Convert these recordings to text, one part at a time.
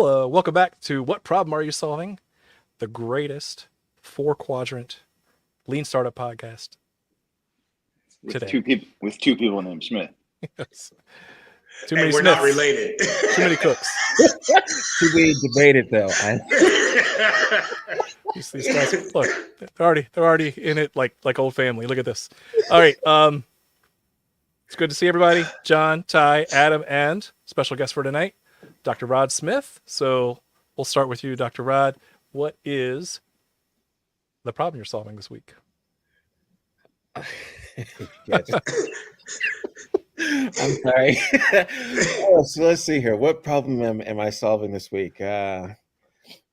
Hello, welcome back to What Problem Are You Solving? The greatest four quadrant lean startup podcast with today. two people named Smith. Yes. Too And many we're Smiths, not related. too many cooks. To be debated, though. These guys, look, they're already in it like old family. Look at this. All right, it's good to see everybody. John, Ty, Adam, and special guest for tonight, Dr. Rod Smith. So we'll start with you, Dr. Rod. What is the problem you're solving this week? Yes. I'm sorry. So let's see here. What problem am I solving this week? A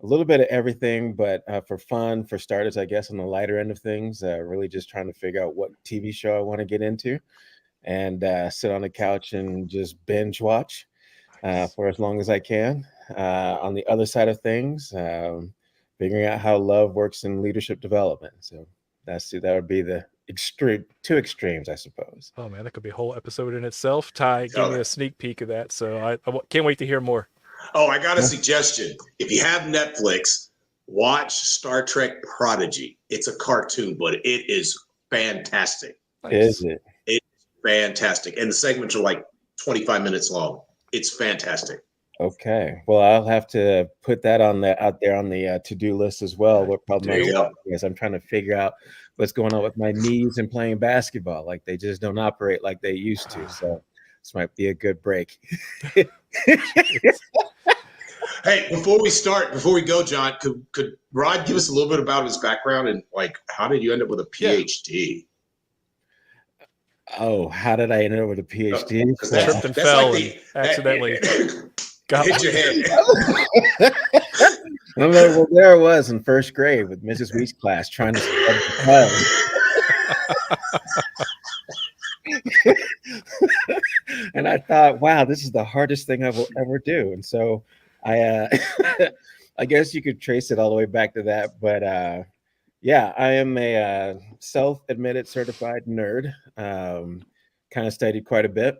little bit of everything, but for fun, for starters, I guess on the lighter end of things, really just trying to figure out what TV show I want to get into and sit on the couch and just binge watch for as long as I can. On the other side of things, figuring out how love works in leadership development. So that would be the two extremes, I suppose. Oh man, that could be a whole episode in itself. Ty gave me a sneak peek of that, so I can't wait to hear more. Oh, I got a suggestion. If you have Netflix, watch Star Trek Prodigy. It's a cartoon, but it is fantastic. Nice. Is it? It's fantastic. And the segments are like 25 minutes long. It's fantastic. Okay. Well, I'll have to put that out there on the to-do list as well. What problem is I'm trying to figure out what's going on with my knees and playing basketball. Like they just don't operate like they used to. So this might be a good break. Hey, before we go, John, could Rod give us a little bit about his background and like how did you end up with a PhD? Oh, how did I end up with a PhD? Tripped and fell and accidentally hit your head. I'm like, well, there I was in first grade with Mrs. Week's class trying to study the and I thought, wow, this is the hardest thing I will ever do. And so I I guess you could trace it all the way back to that. But yeah, I am a self-admitted certified nerd. Kind of studied quite a bit.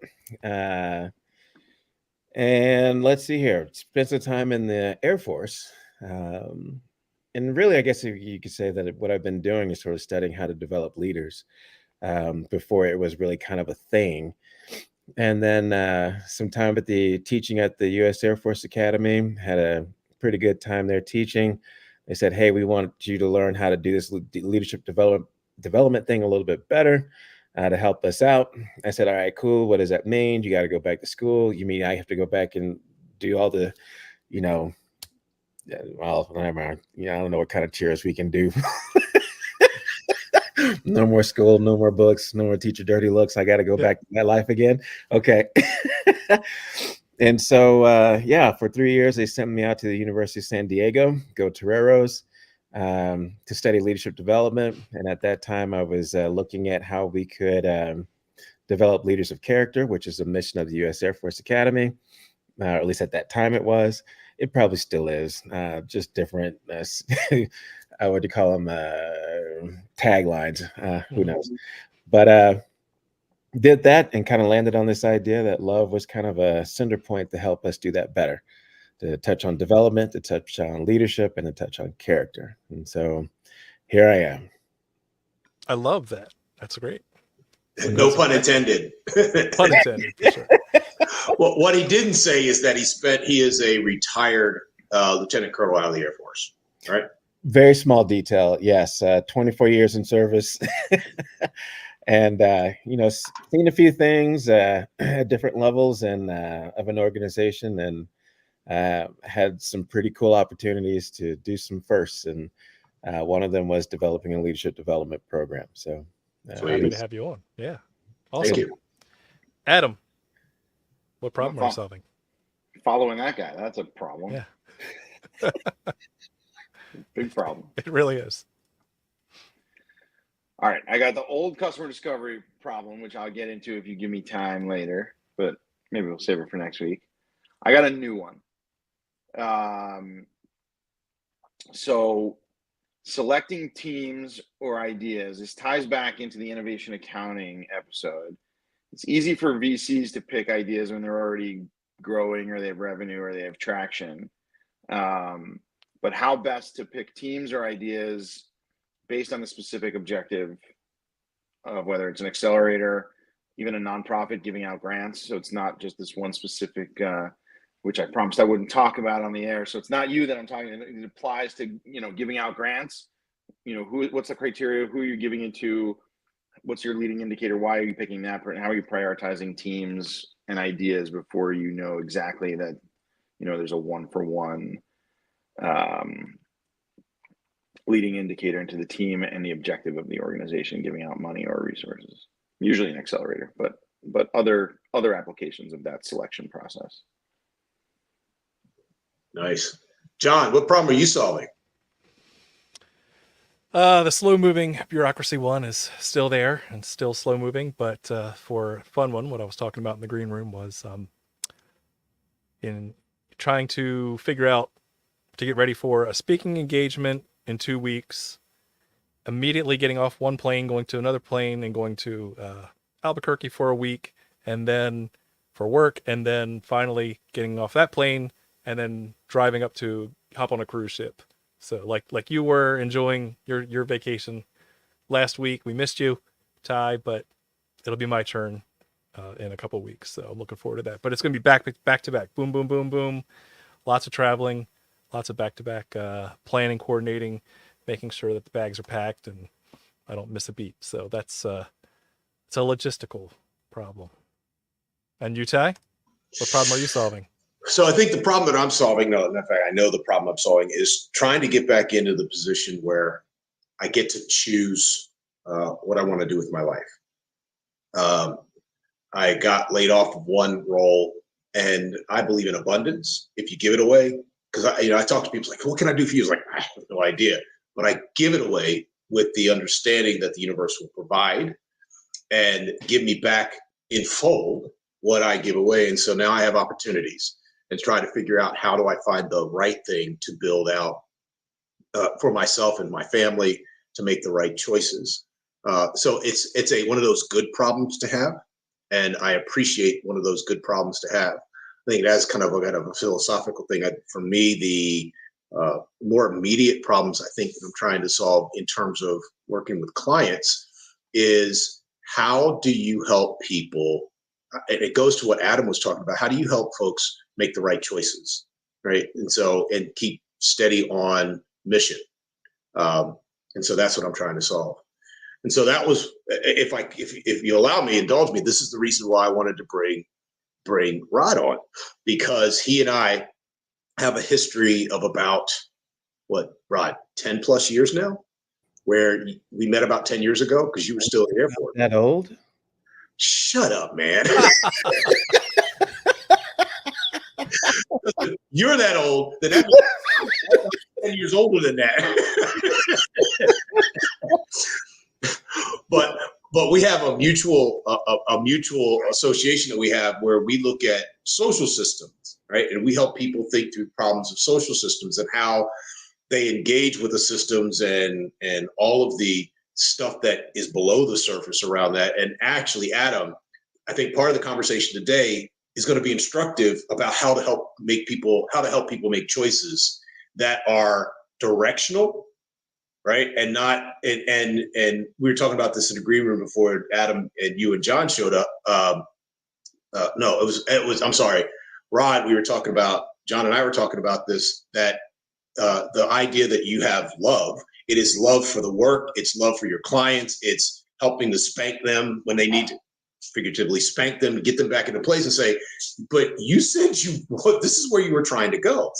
And let's see here. Spent some time in the Air Force. And really, I guess you could say that what I've been doing is sort of studying how to develop leaders before it was really kind of a thing. And then some time teaching at the U.S. Air Force Academy. Had a pretty good time there teaching. They said, hey, we want you to learn how to do this leadership development thing a little bit better to help us out. I said, all right, cool. What does that mean? You got to go back to school. You mean I have to go back and do all the, well, whatever. I don't know what kind of cheers we can do. No more school, no more books, no more teacher dirty looks. I got to go back to my life again. Okay. And so, for 3 years, they sent me out to the University of San Diego, go Toreros, to study leadership development. And at that time, I was looking at how we could develop leaders of character, which is a mission of the U.S. Air Force Academy, or at least at that time it was. It probably still is, just different, what would you call them, taglines, who knows. But did that and kind of landed on this idea that love was kind of a cinder point to help us do that better, to touch on development, to touch on leadership, and to touch on character. And so here I am. I love that. That's great. No pun intended. Pun intended, for sure. Well, what he didn't say is that he is a retired lieutenant colonel out of the Air Force, right? Very small detail. Yes. 24 years in service. And, seen a few things at different levels and of an organization, and had some pretty cool opportunities to do some firsts. And one of them was developing a leadership development program. So happy to have you on. Yeah. Awesome. Thank you. Adam, what problem are you solving? Following that guy, that's a problem. Yeah. Big problem. It really is. All right, I got the old customer discovery problem, which I'll get into if you give me time later, but maybe we'll save it for next week. I got a new one. So selecting teams or ideas, this ties back into the innovation accounting episode. It's easy for VCs to pick ideas when they're already growing or they have revenue or they have traction. But how best to pick teams or ideas based on the specific objective of whether it's an accelerator, even a nonprofit giving out grants. So it's not just this one specific, which I promised I wouldn't talk about on the air. So it's not you that I'm talking. It applies to, you know, giving out grants. You know, what's the criteria? Who are you giving it to? What's your leading indicator? Why are you picking that? And how are you prioritizing teams and ideas before you know exactly that, you know, there's a 1-for-1 leading indicator into the team and the objective of the organization giving out money or resources, usually an accelerator, but other applications of that selection process. Nice. John, what problem are you solving? The slow moving bureaucracy one is still there and still slow moving, but for a fun one, what I was talking about in the green room was in trying to figure out to get ready for a speaking engagement in 2 weeks, immediately getting off one plane, going to another plane, and going to Albuquerque for a week, and then for work, and then finally getting off that plane, and then driving up to hop on a cruise ship. So like you were enjoying your vacation last week. We missed you, Ty, but it'll be my turn in a couple of weeks. So I'm looking forward to that. But it's going to be back to back. Boom, boom, boom, boom. Lots of traveling. Lots of back-to-back planning, coordinating, making sure that the bags are packed and I don't miss a beat. So that's it's a logistical problem. And you, Ty? What problem are you solving? So I think the problem that I'm solving, no, in fact, I know the problem I'm solving is trying to get back into the position where I get to choose what I want to do with my life. I got laid off of one role, and I believe in abundance. If you give it away, because I talk to people like, what can I do for you? It's like, I have no idea, but I give it away with the understanding that the universe will provide and give me back in fold what I give away. And so now I have opportunities and try to figure out how do I find the right thing to build out for myself and my family to make the right choices. So it's one of those good problems to have, and I appreciate one of those good problems to have. I think that's kind of a philosophical thing. For me, the more immediate problems I think that I'm trying to solve in terms of working with clients is how do you help people? And it goes to what Adam was talking about. How do you help folks make the right choices, right? And keep steady on mission. And so that's what I'm trying to solve. And so that was, if you allow me, indulge me, this is the reason why I wanted to bring Rod on, because he and I have a history of about, Rod, 10 plus years now, where we met about 10 years ago because you were still in the airport. That old? Shut up, man. You're that old. Then that means 10 years older than that. But we have a mutual association that we have where we look at social systems, right? And we help people think through problems of social systems and how they engage with the systems and all of the stuff that is below the surface around that. And actually, Adam, I think part of the conversation today is going to be instructive about how to help people make choices that are directional, right? And not and we were talking about this in the green room before Adam and you and John showed up. No, it was. I'm sorry, Rod. John and I were talking about this, that the idea that you have love. It is love for the work. It's love for your clients. It's helping to spank them when they need to figuratively spank them, get them back into place and say, but you said this is where you were trying to go.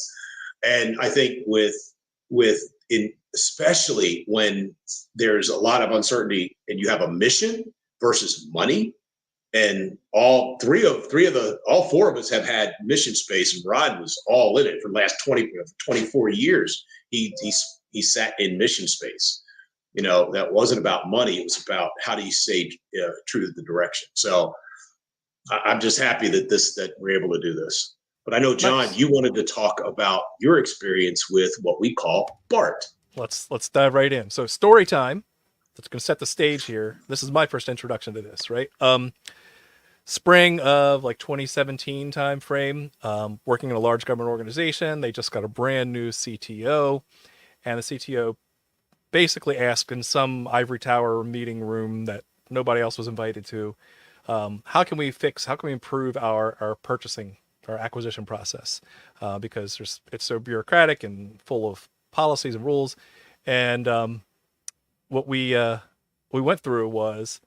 And I think especially when there's a lot of uncertainty and you have a mission versus money, and all four of us have had mission space, and Rod was all in it for the last 24 years. He sat in mission space. That wasn't about money. It was about how do you stay true to the direction. So I'm just happy that we're able to do this. But I know, John, you wanted to talk about your experience with what we call BART. Let's dive right in. So story time. That's going to set the stage here. This is my first introduction to this, right? spring of like 2017 timeframe, working in a large government organization. They just got a brand new CTO, and the CTO basically asked in some ivory tower meeting room that nobody else was invited to, how can we improve our purchasing, our acquisition process, because it's so bureaucratic and full of policies and rules. And what we went through was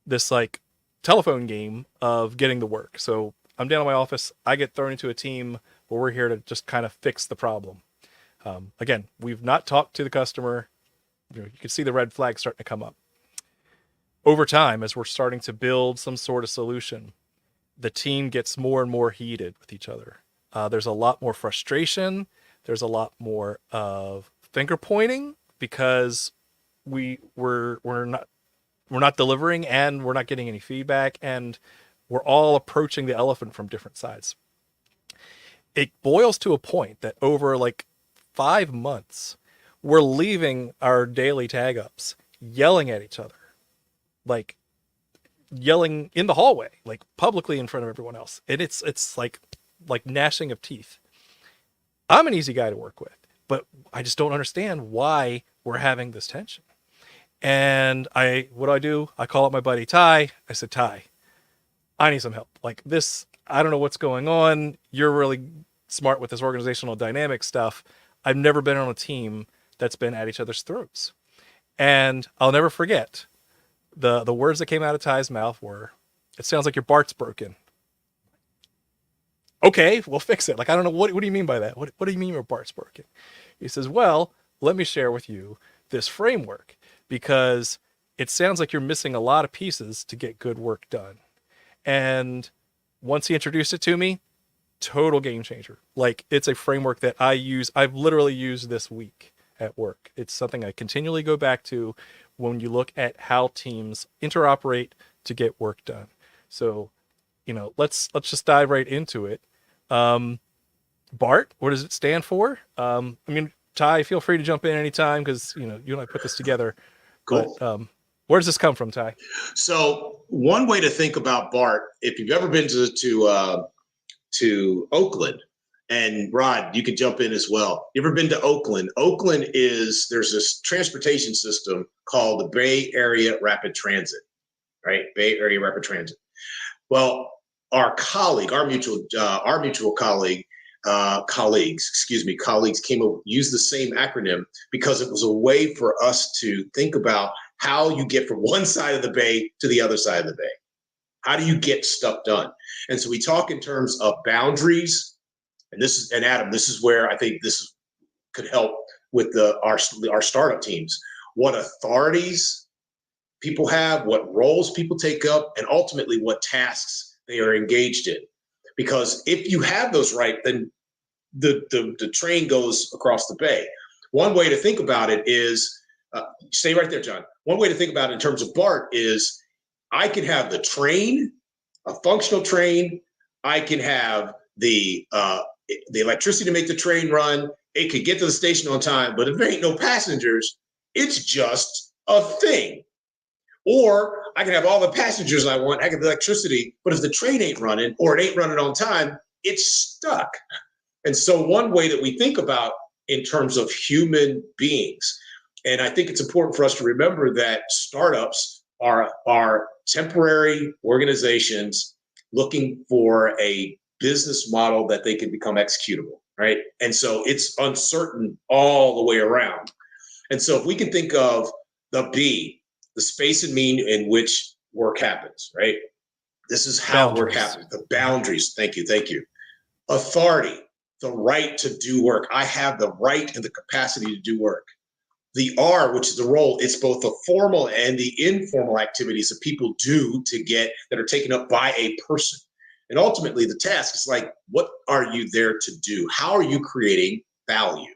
this like telephone game of getting the work. So I'm down in my office. I get thrown into a team where we're here to just kind of fix the problem. Again, we've not talked to the customer. You can see the red flag starting to come up. Over time, as we're starting to build some sort of solution, the team gets more and more heated with each other. There's a lot more frustration. There's a lot more of finger pointing because we're not delivering and we're not getting any feedback, and we're all approaching the elephant from different sides. It boils to a point that over like 5 months, we're leaving our daily tag ups yelling at each other, like yelling in the hallway, like publicly in front of everyone else. And it's like gnashing of teeth. I'm an easy guy to work with, but I just don't understand why we're having this tension. And what do? I call up my buddy Ty. I said, Ty, I need some help. Like this, I don't know what's going on. You're really smart with this organizational dynamic stuff. I've never been on a team that's been at each other's throats. And I'll never forget the words that came out of Ty's mouth were, it sounds like your BART's broken. Okay, we'll fix it. Like, I don't know, what do you mean by that? What do you mean your BART's broken? He says, well, let me share with you this framework, because it sounds like you're missing a lot of pieces to get good work done. And once he introduced it to me, total game changer. Like, it's a framework that I've literally used this week at work. It's something I continually go back to when you look at how teams interoperate to get work done. So, let's just dive right into it. BART, what does it stand for? Ty, feel free to jump in anytime, because you and I put this together. Cool. But where does this come from, Ty? So one way to think about BART, if you've ever been to Oakland, and Rod, you could jump in as well. You ever been to Oakland? There's this transportation system called the Bay Area Rapid Transit, right? Bay Area Rapid Transit. Well, our mutual colleagues used the same acronym because it was a way for us to think about how you get from one side of the bay to the other side of the bay. How do you get stuff done? And so we talk in terms of boundaries. And Adam, this is where I think this could help with our startup teams. What authorities people have, what roles people take up, and ultimately what tasks they are engaged in. Because if you have those right, then the train goes across the bay. One way to think about it is, stay right there, John. One way to think about it in terms of BART is, I can have the train, a functional train. I can have the electricity to make the train run. It could get to the station on time, but if there ain't no passengers, it's just a thing. Or I can have all the passengers I want, I can have the electricity, but if the train ain't running or it ain't running on time, it's stuck. And so one way that we think about in terms of human beings, and I think it's important for us to remember that startups are temporary organizations looking for a business model that they can become executable, right? And so it's uncertain all the way around. And so if we can think of the B, the space and mean in which work happens, right? This is how work happens. The boundaries. Thank you. Authority, the right to do work. I have the right and the capacity to do work. The R, which is the role, it's both the formal and the informal activities that people do that are taken up by a person. And ultimately the task is like, what are you there to do? How are you creating value?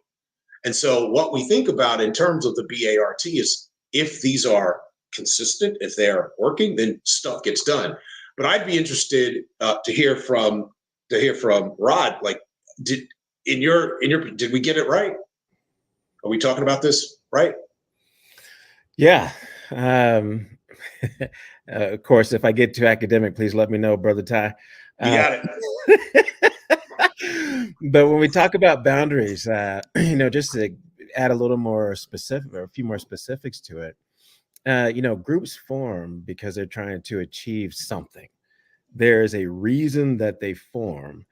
And so what we think about in terms of the BART is, if these are consistent, if they are working, then stuff gets done. But I'd be interested to hear from Rod. Like, did we get it right? Are we talking about this right? Yeah. Of course, if I get too academic, please let me know, Brother Ty. You got it. But when we talk about boundaries, just to add a little more specific or a few more specifics to it, groups form because they're trying to achieve something. There is a reason that they form,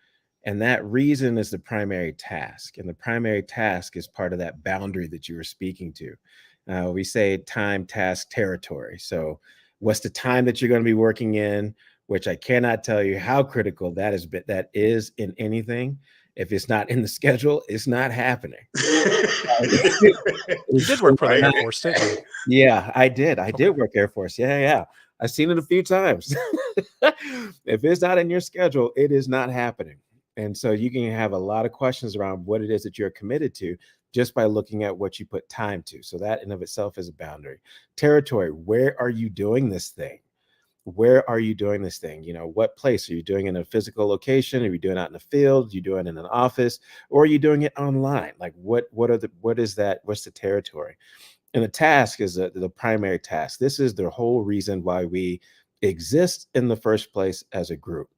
and that reason is the primary task. And the primary task is part of that boundary that you were speaking to. We say time, task, territory. So, what's the time that you're going to be working in? Which I cannot tell you how critical that is. But that is in anything. If it's not in the schedule, it's not happening. You did work for the Air Force, didn't you? Yeah, I did. I did work Air Force. Yeah. I've seen it a few times. If it's not in your schedule, it is not happening. And so you can have a lot of questions around what it is that you're committed to just by looking at what you put time to. So that in of itself is a boundary. Territory, where are you doing this thing? Where are you doing this thing? What place are you doing in a physical location? Are you doing it out in the field? Are you doing it in an office? Or are you doing it online? Like what is that? What's the territory? And the task is the primary task. This is the whole reason why we exist in the first place as a group.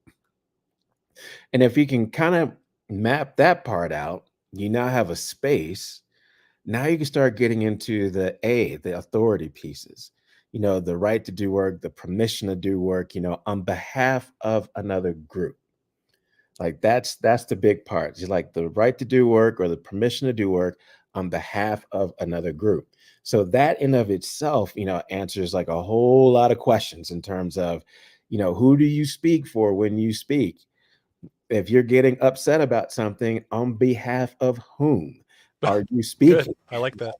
And if you can kind of map that part out, you now have a space. Now you can start getting into the authority pieces, the right to do work, the permission to do work, on behalf of another group. Like that's the big part. It's like the right to do work or the permission to do work on behalf of another group. So that in of itself, answers like a whole lot of questions in terms of, who do you speak for when you speak? If you're getting upset about something, on behalf of whom are you speaking? Good. I like that.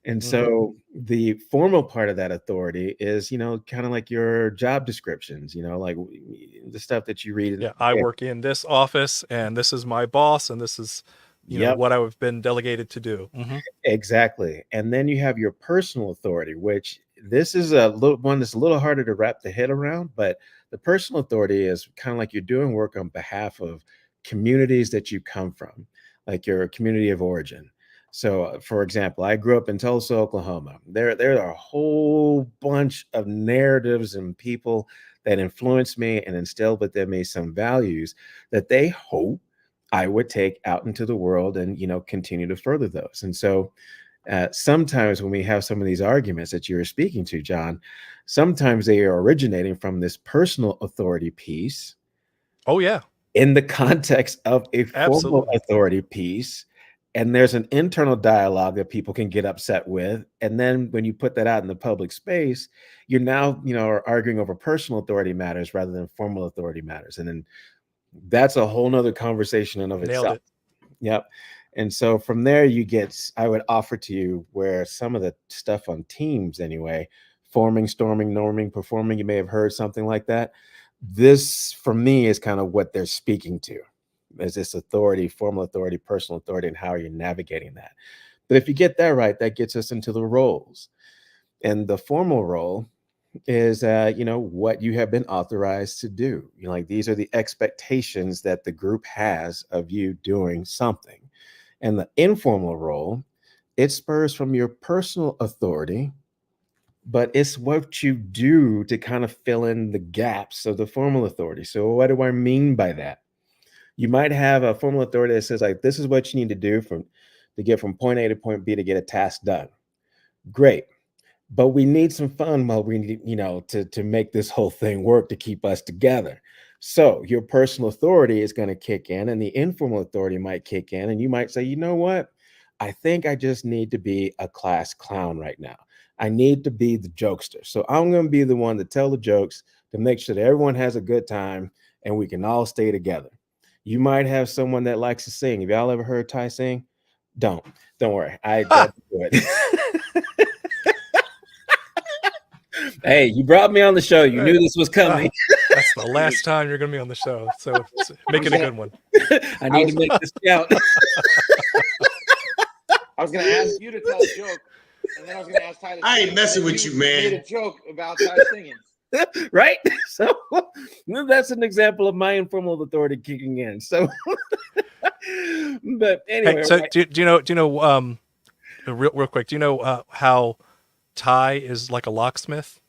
And so the formal part of that authority is, kind of like your job descriptions, like the stuff that you read. Yeah, I work in this office, and this is my boss, and this is, what I've been delegated to do. Exactly. And then you have your personal authority, which this is a little one that's a little harder to wrap the head around, but the personal authority is kind of like you're doing work on behalf of communities that you come from, like your community of origin. So, for example, I grew up in Tulsa, Oklahoma. There are a whole bunch of narratives and people that influenced me and instilled within me some values that they hope I would take out into the world and, continue to further those. And so sometimes when we have some of these arguments that you were speaking to, John, sometimes they are originating from this personal authority piece. Oh, yeah. In the context of a formal Absolutely. authority piece. And there's an internal dialogue that people can get upset with. And then when you put that out in the public space, you're now, are arguing over personal authority matters rather than formal authority matters. And then that's a whole nother conversation in of Nailed itself. it. Yep. And so from there I would offer to you where some of the stuff on teams anyway, forming, storming, norming, performing, you may have heard something like that. This for me is kind of what they're speaking to. Is this authority, formal authority, personal authority, and how are you navigating that? But if you get that right, that gets us into the roles. And the formal role is what you have been authorized to do. Like these are the expectations that the group has of you doing something. And the informal role, it spurs from your personal authority, but it's what you do to kind of fill in the gaps of the formal authority. So what do I mean by that? You might have a formal authority that says like, this is what you need to do to get from point A to point B to get a task done. Great. But we need some fun while we need, to make this whole thing work to keep us together. So your personal authority is going to kick in and the informal authority might kick in. And you might say, you know what? I think I just need to be a class clown right now. I need to be the jokester. So I'm going to be the one to tell the jokes to make sure that everyone has a good time and we can all stay together. You might have someone that likes to sing. Have y'all ever heard Ty sing? Don't worry. That's good. Hey, you brought me on the show. You knew this was coming. That's the last time you're going to be on the show. So make it a good one. I need to make this count. I was going to ask you to tell a joke, and then I was going to ask Ty to I ain't messing with you, man. Made a joke about Ty singing. Right? So that's an example of my informal authority kicking in. So, but anyway. Hey, so right. do you know, real quick, do you know how Ty is like a locksmith?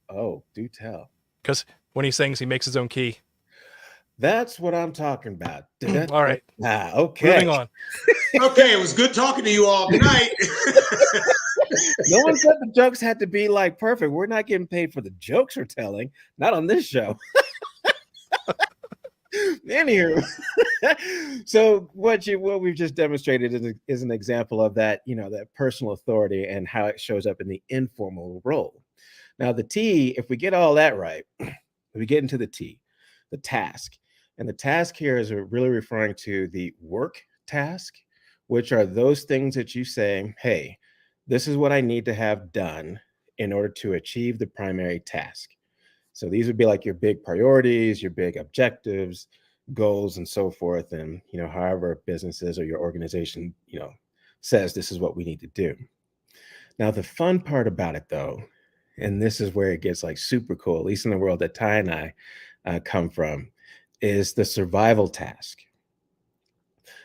Oh, do tell. Because when he sings, he makes his own key. That's what I'm talking about. All right. Okay. Moving on. Okay, it was good talking to you all tonight. No one said the jokes had to be like perfect. We're not getting paid for the jokes we're telling. Not on this show. Anywho, so what we've just demonstrated is an example of that, that personal authority and how it shows up in the informal role. Now, the T, if we get all that right, we get into the T, the task. And the task here is really referring to the work task, which are those things that you say, hey, this is what I need to have done in order to achieve the primary task. So these would be like your big priorities, your big objectives, goals, and so forth. And, however businesses or your organization, says this is what we need to do. Now, the fun part about it, though, and this is where it gets like super cool, at least in the world that Ty and I come from, is the survival task.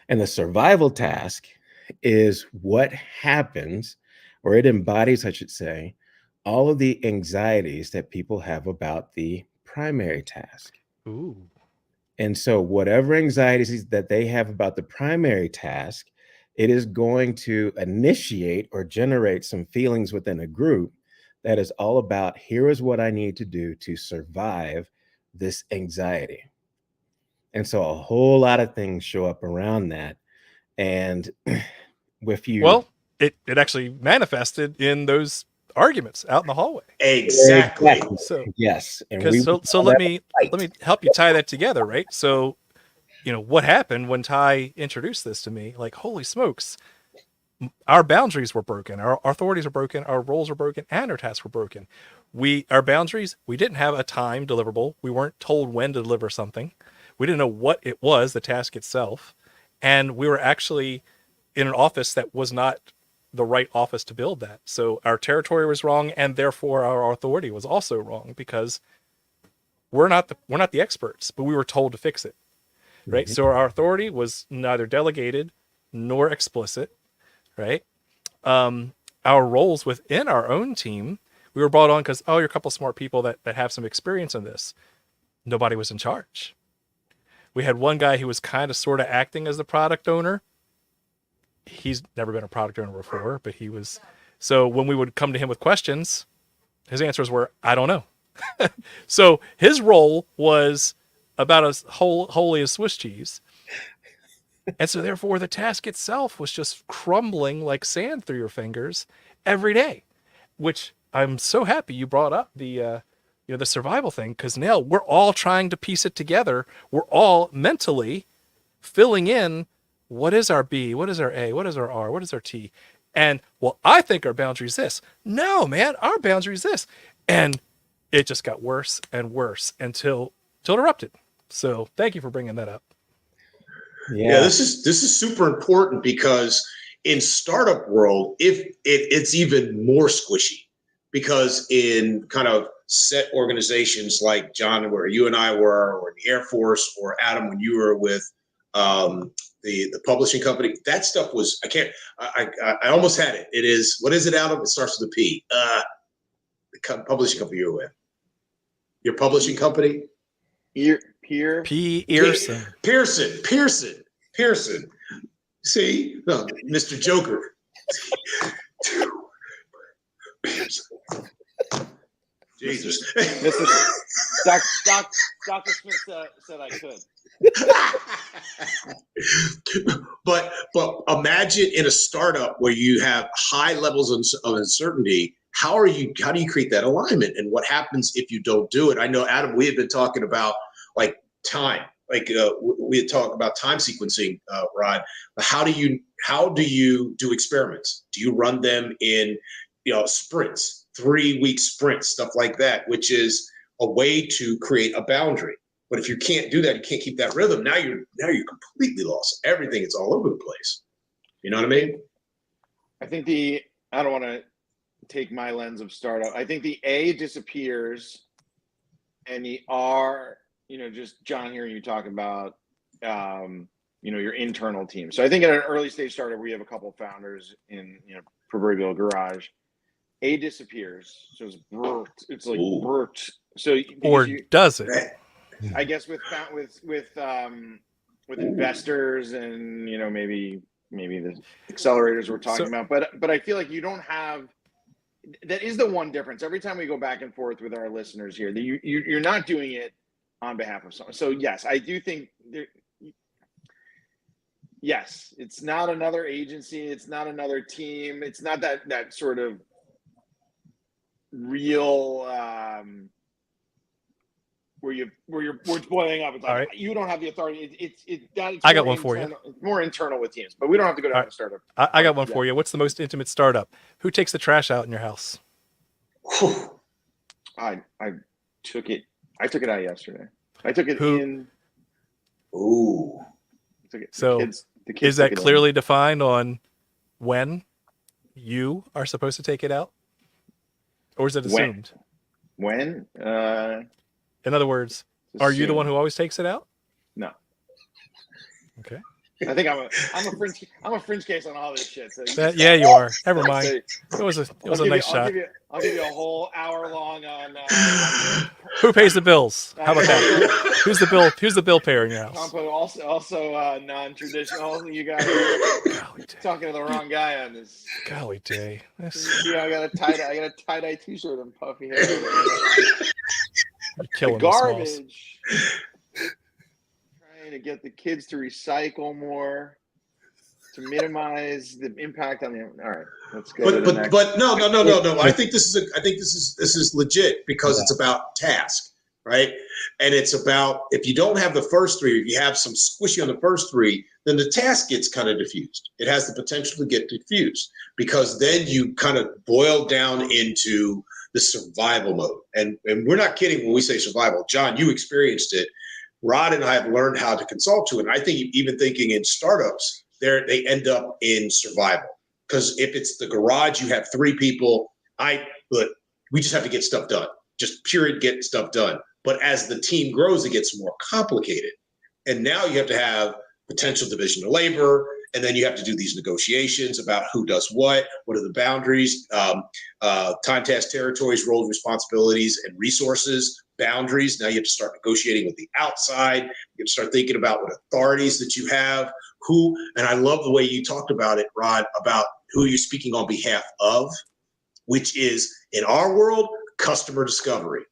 And the survival task is what happens, or it embodies, I should say, all of the anxieties that people have about the primary task. Ooh. And so whatever anxieties that they have about the primary task, it is going to initiate or generate some feelings within a group that is all about, here is what I need to do to survive this anxiety. And so a whole lot of things show up around that. And with you... Well, it actually manifested in those arguments out in the hallway. Exactly. So yes. And so let me help you tie that together, right? So, what happened when Ty introduced this to me, like, holy smokes, our boundaries were broken, our authorities were broken, our roles were broken, and our tasks were broken. Our boundaries, we didn't have a time deliverable. We weren't told when to deliver something. We didn't know what it was, the task itself. And we were actually in an office that was not the right office to build that. So our territory was wrong, and therefore our authority was also wrong, because we're not the experts, but we were told to fix it. Right? Mm-hmm. So our authority was neither delegated nor explicit, right? Our roles within our own team, we were brought on because, you're a couple smart people that have some experience in this. Nobody was in charge. We had one guy who was kind of sort of acting as the product owner. He's never been a product owner before, but he was. So when we would come to him with questions, his answers were, I don't know. So his role was about as holy as Swiss cheese. And so therefore the task itself was just crumbling like sand through your fingers every day, which I'm so happy you brought up the survival thing, because now we're all trying to piece it together. We're all mentally filling in, what is our B? What is our A? What is our R? What is our T? And, well, I think our boundary is this. No, man, our boundary is this. And it just got worse and worse until it erupted. So thank you for bringing that up. Yeah, this is super important, because in startup world, it's even more squishy, because in kind of set organizations like John, where you and I were, or the Air Force, or Adam, when you were with the publishing company, that stuff was, I almost had it. It is, what is it, Adam? It starts with a P. The publishing company you were with. Your publishing company? Pearson. Pearson. See, Mr. Joker. Pearson. Jesus. Dr. Smith said I could. But imagine in a startup where you have high levels of uncertainty. How do you create that alignment, and what happens if you don't do it? I know, Adam, we had been talking about like time, we had talked about time sequencing, Rod. How do you do experiments? Do you run them in sprints, 3-week sprints, stuff like that, which is a way to create a boundary? But if you can't do that, you can't keep that rhythm. Now you're completely lost. Everything is all over the place. You know what I mean? I think I don't want to take my lens of startup. I think the A disappears, and the R, just John hearing you talk about, your internal team. So I think in an early stage startup, we have a couple of founders in, proverbial garage. A disappears. So it's BART. It's like Ooh. BART. So Or because you, does it? I guess with investors and maybe the accelerators we're talking about, but I feel like you don't have. That is the one difference. Every time we go back and forth with our listeners here, that you're not doing it on behalf of someone. So yes, I do think yes, it's not another agency, it's not another team, it's not that sort of real where you're boiling up. It's like, All right. you don't have the authority. It's I got one for you. It's more internal with teams, but we don't have to go down the startup. I got one for you. What's the most intimate startup? Who takes the trash out in your house? I took it out yesterday. I took it Who? in. Ooh. I took it, So the kids is that took it clearly defined on when you are supposed to take it out? Or is it assumed? When? In other words, are you the one who always takes it out? No. Okay. I think I'm a fringe case on all this shit. So Yeah, you are. Never mind. It was a nice shot. I'll give you a whole hour long on who pays the bills. How about that? Who's the bill payer in your house? Compo also non-traditional. You guys talking to the wrong guy on this. Golly day. I got a tie-dye t-shirt and puffy hair. You're killing the garbage. Trying to get the kids to recycle more to minimize the impact on the. All right, let's go. But no. I think this is legit because it's about task, right? And it's about, if you don't have the first three, if you have some squishy on the first three, then the task gets kind of diffused. It has the potential to get diffused because then you kind of boil down into the survival mode. And we're not kidding when we say survival. John, you experienced it. Rod and I have learned how to consult to it. And I think even thinking in startups, they end up in survival. Because if it's the garage, you have three people. But we just have to get stuff done. Just period, get stuff done. But as the team grows, it gets more complicated. And now you have to have potential division of labor. And then you have to do these negotiations about who does what are the boundaries, time, task, territories, roles, responsibilities, and resources, boundaries. Now you have to start negotiating with the outside. You have to start thinking about what authorities that you have, and I love the way you talked about it, Rod, about who you're speaking on behalf of, which is, in our world, customer discovery,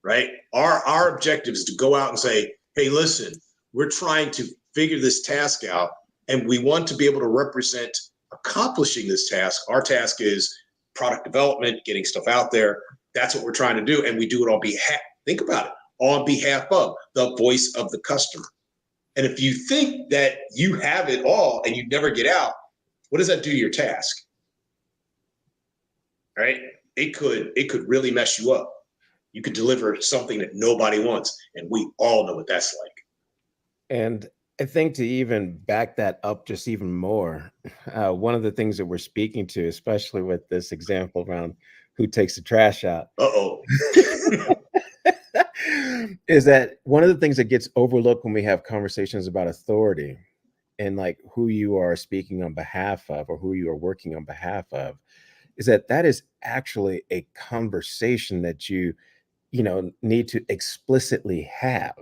right? Our objective is to go out and say, hey, listen, we're trying to figure this task out, and we want to be able to represent accomplishing this task. Our task is product development, getting stuff out there. That's what we're trying to do. And we do it on behalf, think about it, on behalf of the voice of the customer. And if you think that you have it all and you never get out, what does that do to your task? Right? It could really mess you up. You could deliver something that nobody wants. And we all know what that's like. And I think to even back that up just even more, one of the things that we're speaking to, especially with this example around who takes the trash out, is that one of the things that gets overlooked when we have conversations about authority and like who you are speaking on behalf of or who you are working on behalf of is that is actually a conversation that you need to explicitly have.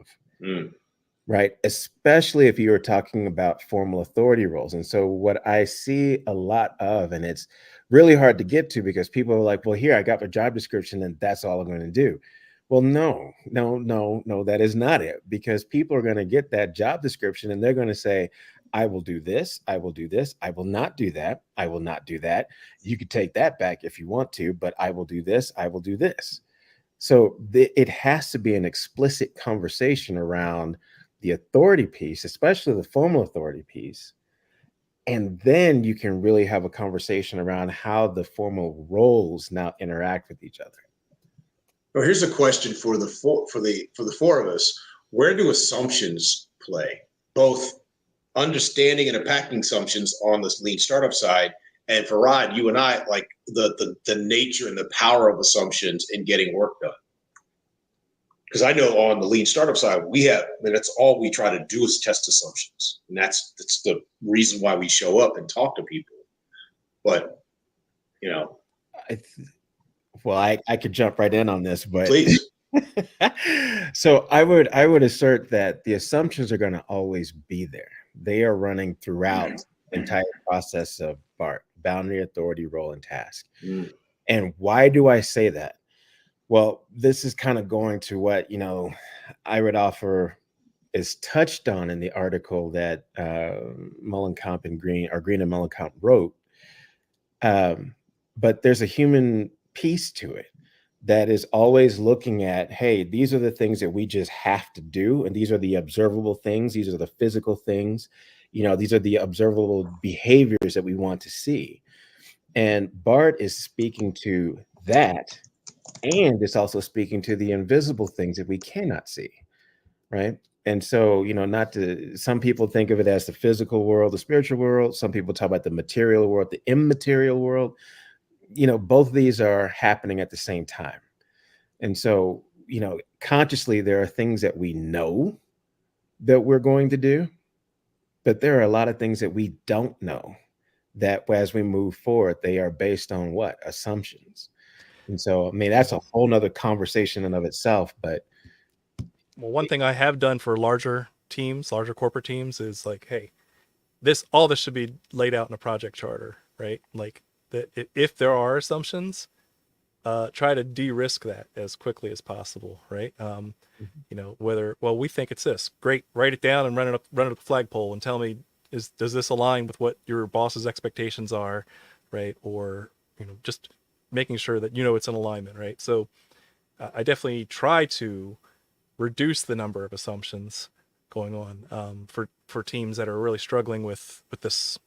Right? Especially if you're talking about formal authority roles. And so what I see a lot of, and it's really hard to get to because people are like, well, here, I got my job description and that's all I'm going to do. Well, no, that is not it, because people are going to get that job description and they're going to say, I will do this. I will do this. I will not do that. I will not do that. You could take that back if you want to, but I will do this. I will do this. So it has to be an explicit conversation around the authority piece, especially the formal authority piece. And then you can really have a conversation around how the formal roles now interact with each other. Well, here's a question for the four of us. Where do assumptions play? Both understanding and unpacking assumptions on this lean startup side, and for Rod, you and I, like the nature and the power of assumptions in getting work done. Because I know on the lean startup side, that's all we try to do is test assumptions. And that's the reason why we show up and talk to people. But, Well, I could jump right in on this, but Please. so I would assert that the assumptions are going to always be there. They are running throughout the entire process of BART, boundary, authority, role, and task. Mm. And why do I say that? Well, this is kind of going to what, I would offer is touched on in the article that Mullenkamp and Green and Mullenkamp wrote. But there's a human piece to it that is always looking at, hey, these are the things that we just have to do. And these are the observable things. These are the physical things. These are the observable behaviors that we want to see. And BART is speaking to that. And it's also speaking to the invisible things that we cannot see. Right. And so, some people think of it as the physical world, the spiritual world. Some people talk about the material world, the immaterial world. Both of these are happening at the same time. And so, consciously, there are things that we know that we're going to do, but there are a lot of things that we don't know that as we move forward, they are based on what? Assumptions. And so, I mean, that's a whole nother conversation in of itself, but Well, one thing I have done for larger corporate teams is like, hey, all this should be laid out in a project charter, right? Like that if there are assumptions, try to de-risk that as quickly as possible, right? We think it's this. Great, write it down and run it up the flagpole and tell me does this align with what your boss's expectations are, right? Or just making sure that it's in alignment, right? So I definitely try to reduce the number of assumptions going on for teams that are really struggling with this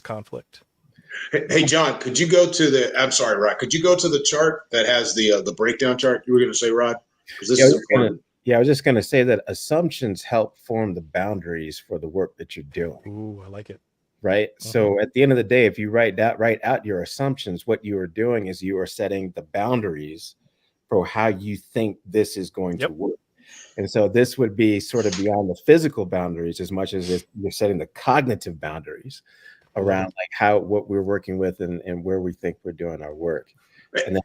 conflict. Hey, John, could you go to I'm sorry, Rod. Could you go to the chart that has the breakdown chart you were going to say, Rod? Because this is important. I was just going to say that assumptions help form the boundaries for the work that you're doing. Ooh, I like it. Right. Uh-huh. So at the end of the day, if you write out your assumptions, what you are doing is you are setting the boundaries for how you think this is going to work. And so this would be sort of beyond the physical boundaries as much as you're setting the cognitive boundaries around what we're working with and where we think we're doing our work. And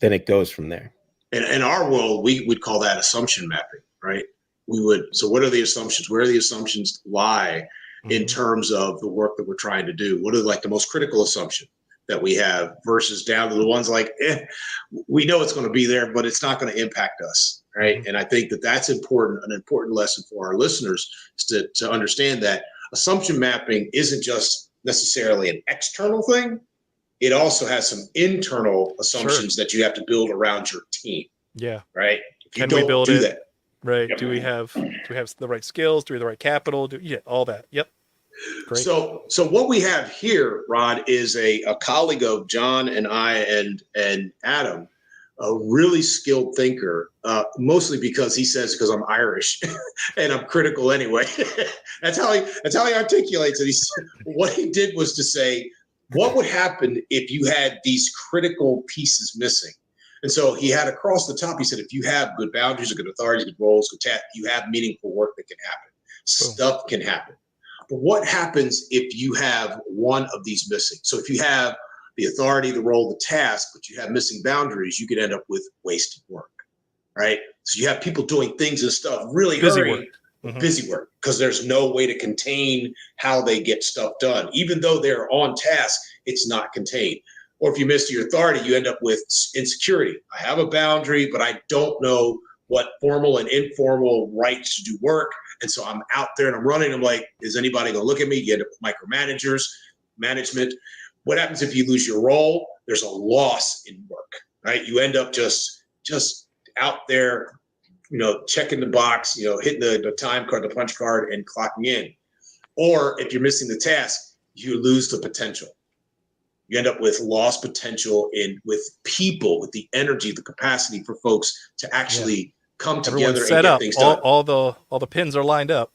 then it goes from there. In our world, we would call that assumption mapping, right? So what are the assumptions? Where do the assumptions lie in terms of the work that we're trying to do? What are the most critical assumption that we have versus down to the ones we know it's going to be there, but it's not going to impact us, right? And I think that's important, an important lesson for our listeners is to understand that assumption mapping isn't just necessarily an external thing. It also has some internal assumptions that you have to build around your team. Yeah. Right. Can we build it? That. Right. Yep. Do we have the right skills? Do we have the right capital? All that. Yep. Great. So what we have here, Rod, is a colleague of John and I and Adam, a really skilled thinker, mostly because I'm Irish and I'm critical anyway. That's how he articulates it. What he did was to say, what would happen if you had these critical pieces missing? And so he had across the top, he said, if you have good boundaries, good authorities, good roles, you have meaningful work that can happen. Stuff can happen. But what happens if you have one of these missing? So if you have the authority, the role, the task, but you have missing boundaries, you could end up with wasted work, right? So you have people doing things and stuff really busy work, because there's no way to contain how they get stuff done. Even though they're on task, it's not contained. Or if you miss your authority, you end up with insecurity. I have a boundary, but I don't know what formal and informal rights to do work. And so I'm out there and I'm running. I'm like, is anybody going to look at me? You end up with micromanagers, management. What happens if you lose your role? There's a loss in work, right? You end up just out there, checking the box, hitting the time card, the punch card, and clocking in. Or if you're missing the task, you lose the potential. You end up with lost potential with people, with the energy, the capacity for folks to actually come together and get things done. All the pins are lined up,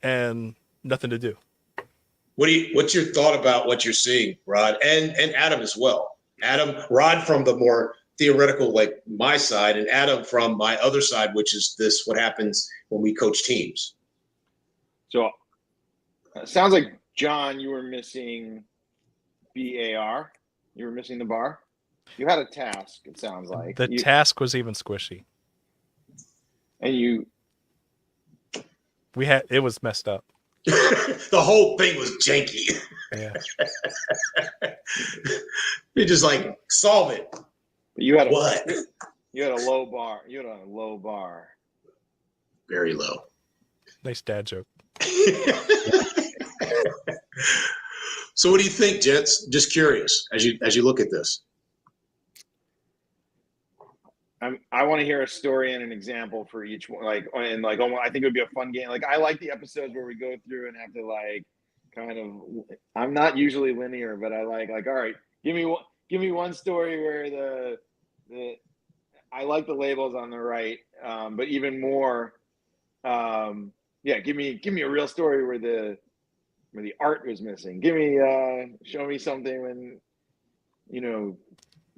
and nothing to do. What's your thought about what you're seeing, Rod, and Adam as well? Rod from the more theoretical, like my side, and Adam from my other side, which is what happens when we coach teams. So it sounds like, John, you were missing BAR. You were missing the bar. You had a task. It sounds like The task was even squishy. and you. It was messed up. The whole thing was janky. Yeah. You're just like, solve it. But you had What? You had a low bar. You had a low bar. Very low. Nice dad joke. So what do you think, gents? Just curious as you look at this. I want to hear a story and an example for each one. I think it would be a fun game. Like I like the episodes where we go through and have to like kind of. I'm not usually linear, but I like all right. Give me one story where the I like the labels on the right, but even more, give me a real story where the art was missing. Show me something when you know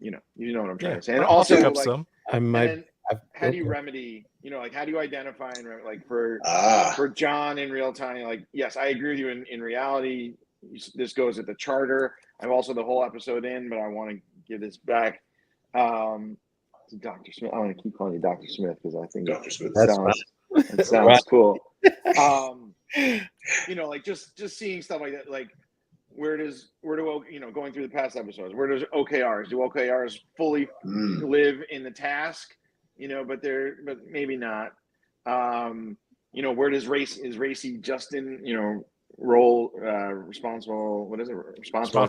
what I'm trying to say. And I'll also pick up like some. I might. how do you remedy, like how do you identify and like for John in real time, like, yes, I agree with you in reality, this goes at the charter. I'm also the whole episode in, but I want to give this back to Dr. Smith. I want to keep calling you Dr. Smith because I think Dr. Smith. it sounds cool. Like just seeing stuff like that, like where do going through the past episodes, where does OKRs fully live in the task, but maybe not. Where does Racy Justin, role responsible, what is it? Responsible,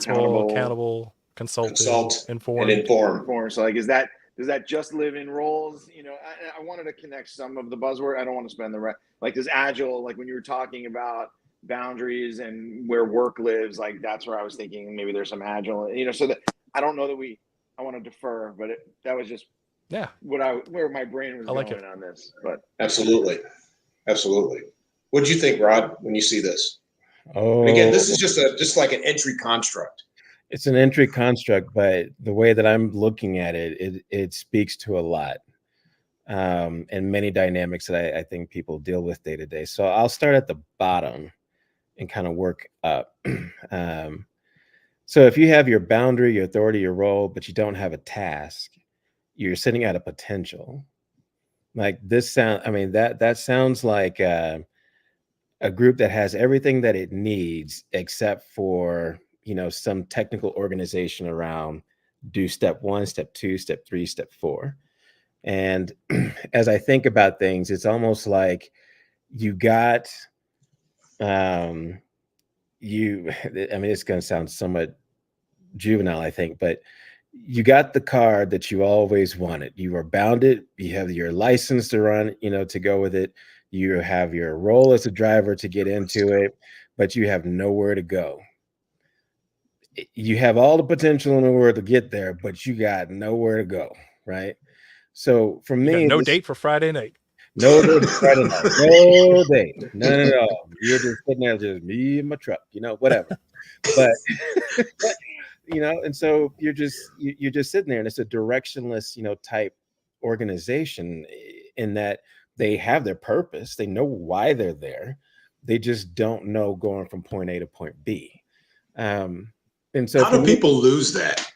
accountable, consult, inform. So like does that just live in roles? I wanted to connect some of the buzzword. I don't want to spend the rest. Like does agile, like when you were talking about boundaries and where work lives, like that's where I was thinking maybe there's some agile, so that I don't know that I want to defer, but that was just where my brain was going on this. But absolutely. What do you think, Rod, when you see this? Oh, and again, this is just like an entry construct. It's an entry construct, but the way that I'm looking at it speaks to a lot, and many dynamics that I think people deal with day to day. So I'll start at the bottom and kind of work up. So if you have your boundary, your authority, your role, but you don't have a task, you're sitting at a potential. Like that sounds like a group that has everything that it needs except for some technical organization around do step 1, step 2, step 3, step 4. And as I think about things, it's almost like you got it's going to sound somewhat juvenile, I think, but you got the car that you always wanted. You are bounded. You have your license to run, to go with it. You have your role as a driver to get into it, but you have nowhere to go. You have all the potential in the world to get there, but you got nowhere to go, right? So for me, no date for Friday night. No date for Friday night. No date. None at all. You're just sitting there, just me and my truck, whatever. But and so you're just sitting there, and it's a directionless, type organization, in that they have their purpose. They know why they're there. They just don't know going from point A to point B. And so how do people lose that?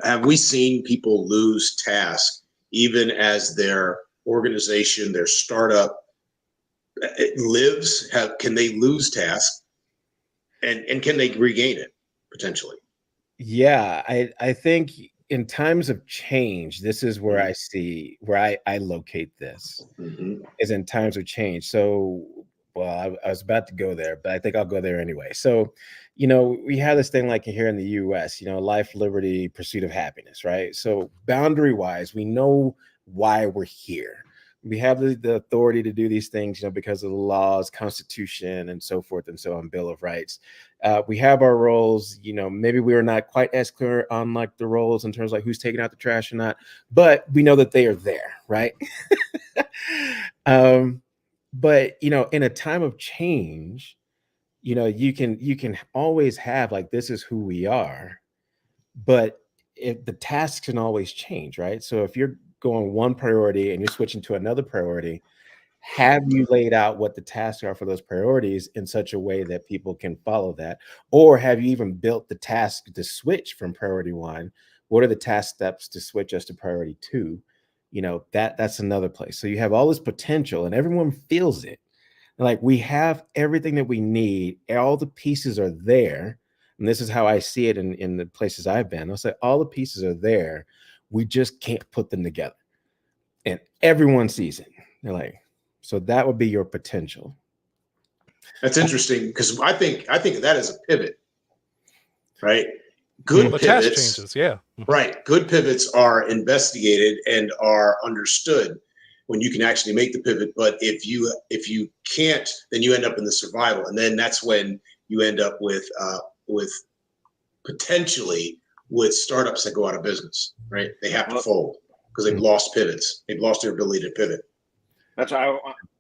Have we seen people lose task even as their organization, their startup lives? Can they lose task, and can they regain it potentially? Yeah, I think in times of change, this is where I see where I locate this is in times of change. So, well, I was about to go there, but I think I'll go there anyway. So, we have this thing like here in the US, life, liberty, pursuit of happiness, right? So boundary wise, we know why we're here. We have the authority to do these things, because of the laws, Constitution, and so forth and so on, Bill of Rights. We have our roles. Maybe we are not quite as clear on like the roles in terms of like who's taking out the trash or not, but we know that they are there, right? But in a time of change, you can always have like, this is who we are, but the tasks can always change, right? So if you're going one priority and you're switching to another priority, have you laid out what the tasks are for those priorities in such a way that people can follow that? Or have you even built the task to switch from priority 1 what are the task steps to switch us to priority 2? You know, that's another place. So you have all this potential and everyone feels it. Like we have everything that we need, all the pieces are there. And this is how I see it in the places I've been. I'll say all the pieces are there. We just can't put them together. And everyone sees it. They're like, so that would be your potential. That's interesting because I think of that as a pivot, right? Good The task pivots, changes, yeah. right? Good pivots are investigated and are understood when you can actually make the pivot. But if you can't, then you end up in the survival, and then that's when you end up with potentially with startups that go out of business, right? They have to fold because they've lost pivots. They've lost their ability to pivot. That's why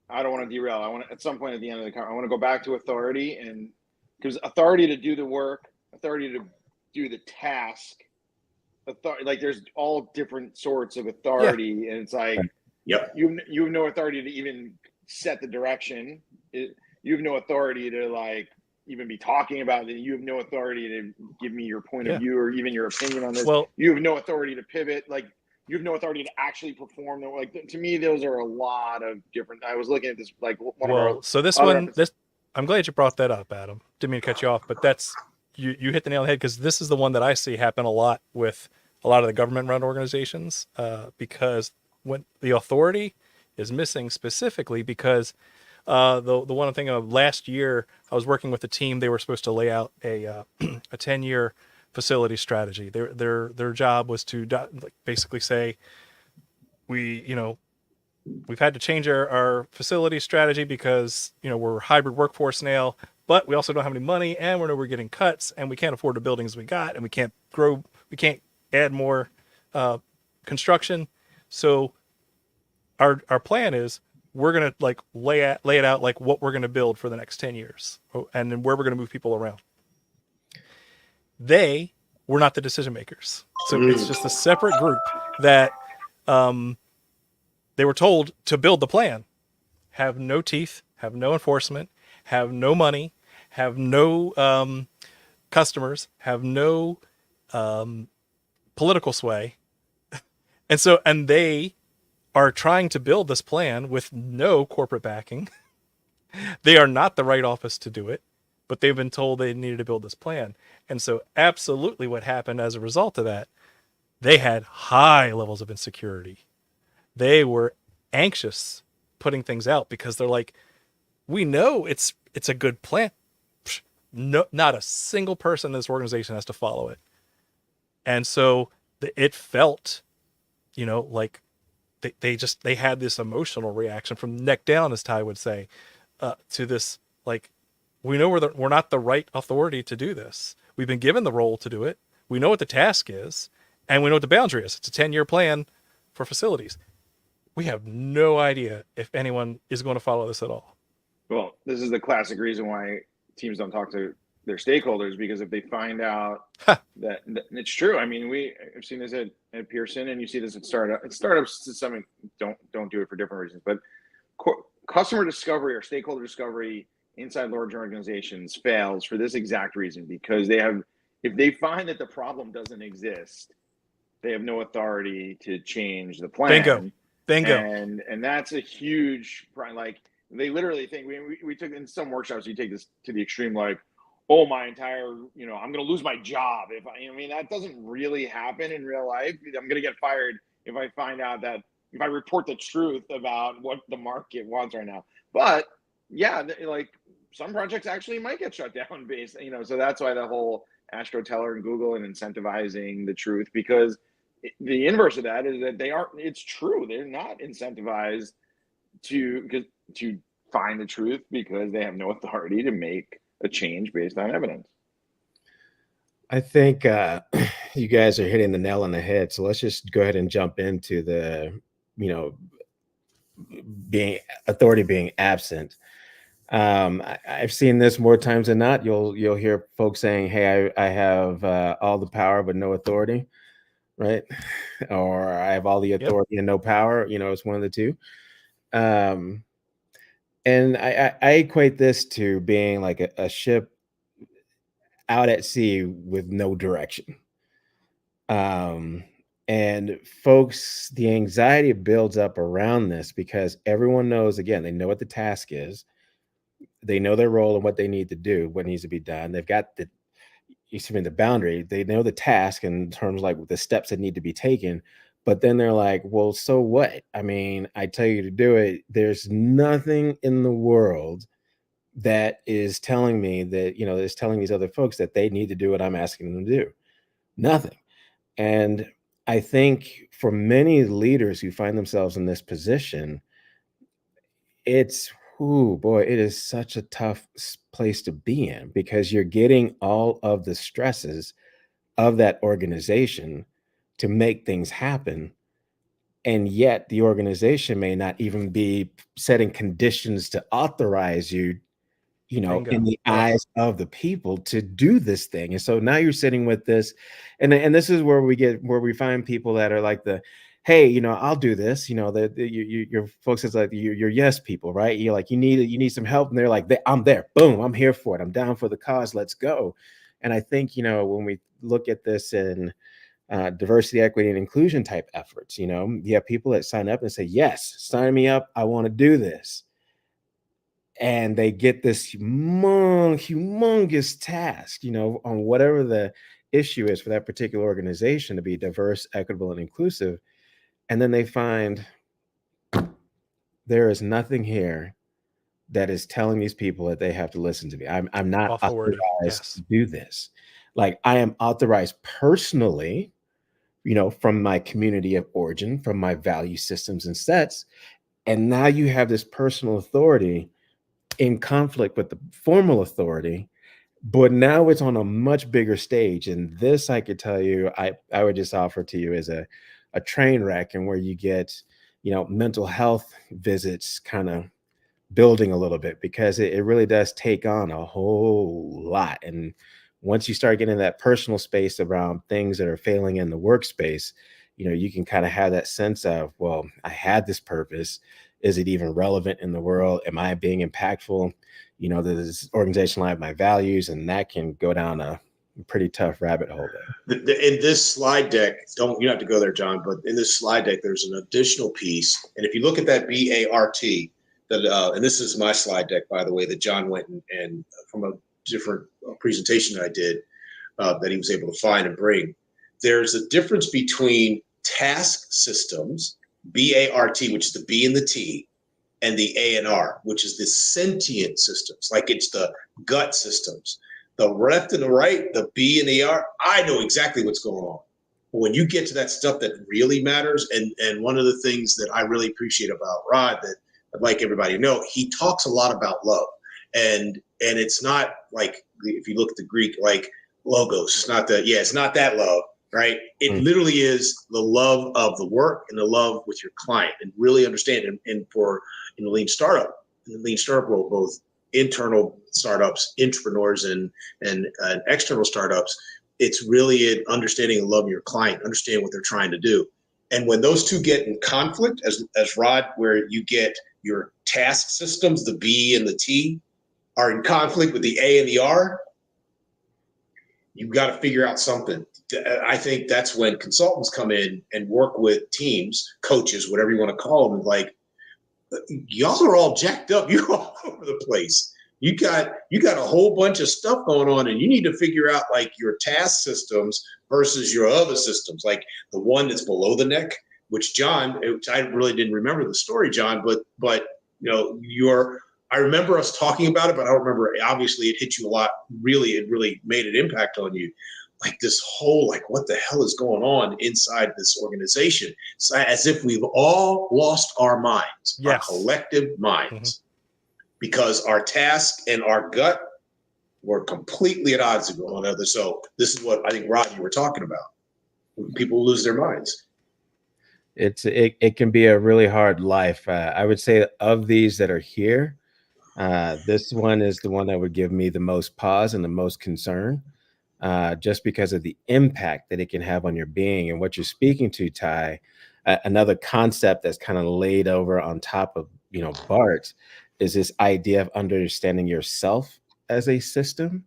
I don't want to derail. I want to, at some point at the end of the conversation, I want to go back to authority, and because authority to do the work, authority to do the task, authority, like there's all different sorts of authority, and it's like, yep, you have no authority to even set the direction. You have no authority to like even be talking about it. You have no authority to give me your point of view or even your opinion on this. Well, you have no authority to pivot. Like you have no authority to actually perform. Like to me, those are a lot of different. I was looking at this like so this one, I'm glad you brought that up, Adam. Didn't mean to cut you off, but that's you hit the nail on the head because this is the one that I see happen a lot with a lot of the government-run organizations because when the authority is missing specifically because the one thing of last year, I was working with a team. They were supposed to lay out a 10-year facility strategy. Their job was to basically say, we've had to change our facility strategy because we're a hybrid workforce now, but we also don't have any money, and we're getting cuts, and we can't afford the buildings we got, and we can't grow, we can't add more construction. So our plan is we're gonna like lay it out like what we're gonna build for the next 10 years, and then where we're gonna move people around. They were not the decision makers, so it's just a separate group that they were told to build the plan, have no teeth, have no enforcement, have no money, have no customers, have no political sway, and they are trying to build this plan with no corporate backing. They are not the right office to do it, but they've been told they needed to build this plan. And so absolutely what happened as a result of that, they had high levels of insecurity. They were anxious putting things out because they're like, we know it's a good plan. No, not a single person in this organization has to follow it. And so it felt, like they had this emotional reaction from neck down, as Ty would say, to this, like, we know we're not the right authority to do this. We've been given the role to do it. We know what the task is, and we know what the boundary is. It's a 10-year plan for facilities. We have no idea if anyone is going to follow this at all. Well, this is the classic reason why teams don't talk to their stakeholders, because if they find out that it's true. I mean, I've seen this at Pearson, and you see this at startups to some don't do it for different reasons, but customer discovery or stakeholder discovery inside large organizations fails for this exact reason, because if they find that the problem doesn't exist, they have no authority to change the plan. Bingo. And that's a huge, like, they literally think, we took in some workshops, you take this to the extreme, like, oh, my entire, I'm going to lose my job. That doesn't really happen in real life. I'm going to get fired if I find out that, if I report the truth about what the market wants right now. But yeah, like some projects actually might get shut down based, so that's why the whole AstroTeller and Google and incentivizing the truth, because the inverse of that is that it's true. They're not incentivized to find the truth because they have no authority to make a change based on evidence. I think you guys are hitting the nail on the head. So let's just go ahead and jump into the, authority being absent. I've seen this more times than not. You'll hear folks saying, "Hey, I have all the power but no authority," right? Or "I have all the authority and no power." It's one of the two. And I equate this to being like a ship out at sea with no direction. Um, and folks, the anxiety builds up around this because everyone knows, again, they know what the task is, they know their role and what they need to do, what needs to be done. They've got the boundary, they know the task in terms of like the steps that need to be taken. But then they're like, well, so what? I mean, I tell you to do it. There's nothing in the world that is telling me that, is telling these other folks that they need to do what I'm asking them to do. Nothing. And I think for many leaders who find themselves in this position, it's, oh boy, it is such a tough place to be in because you're getting all of the stresses of that organization to make things happen. And yet the organization may not even be setting conditions to authorize you, Bingo. in the Yeah. eyes of the people to do this thing. And so now you're sitting with this, and this is where we find people that are like hey, I'll do this. Your folks is like your yes people, right? You're like, you need some help, and they're like, I'm there, boom, I'm here for it, I'm down for the cause, let's go. And I think when we look at this in diversity, equity, and inclusion type efforts, you have people that sign up and say, yes, sign me up, I want to do this. And they get this humongous task, on whatever the issue is for that particular organization to be diverse, equitable, and inclusive. And then they find there is nothing here that is telling these people that they have to listen to me. I'm not Awful wording. authorized Yes. to do this. Like, I am authorized personally, from my community of origin, from my value systems and sets. And now you have this personal authority in conflict with the formal authority, but now it's on a much bigger stage. And this, I could tell you, I would just offer to you as a train wreck, and where you get, mental health visits kind of building a little bit, because it really does take on a whole lot. And once you start getting that personal space around things that are failing in the workspace, you can kind of have that sense of, well, I had this purpose. Is it even relevant in the world? Am I being impactful? Does this organization line up my values? And that can go down a pretty tough rabbit hole there. In this slide deck, you don't have to go there, John, but in this slide deck, there's an additional piece. And if you look at that BART, and this is my slide deck, by the way, that John went and from a different presentation that I did, that he was able to find and bring. There's a difference between task systems, BART, which is the B and the T, and the A and R, which is the sentient systems, like it's the gut systems. The left and the right, the B and the R, I know exactly what's going on. But when you get to that stuff that really matters, and one of the things that I really appreciate about Rod, that I'd like everybody to know, he talks a lot about love. And it's not like, if you look at the Greek, like logos, it's not that love, right? It literally is the love of the work and the love with your client, and really understand. And for in the lean startup world, both internal startups, entrepreneurs, and external startups, it's really an understanding and loving your client, understanding what they're trying to do. And when those two get in conflict, as Rod, where you get your task systems, the B and the T, are in conflict with the A and the R, you've got to figure out something. I think that's when consultants come in and work with teams, coaches, whatever you want to call them. Like, y'all are all jacked up. You're all over the place. You got a whole bunch of stuff going on, and you need to figure out like your task systems versus your other systems, like the one that's below the neck, which I really didn't remember the story, John, but I remember us talking about it, but I don't remember. Obviously, it hit you a lot. Really, it really made an impact on you. Like this whole, like, what the hell is going on inside this organization? It's as if we've all lost our minds, Yes. our collective minds, because our task and our gut were completely at odds with one another. So this is what I think, Rod, you were talking about. People lose their minds. It can be a really hard life. I would say of these that are here, this one is the one that would give me the most pause and the most concern, just because of the impact that it can have on your being. And what you're speaking to, Ty, another concept that's kind of laid over on top of, BART, is this idea of understanding yourself as a system.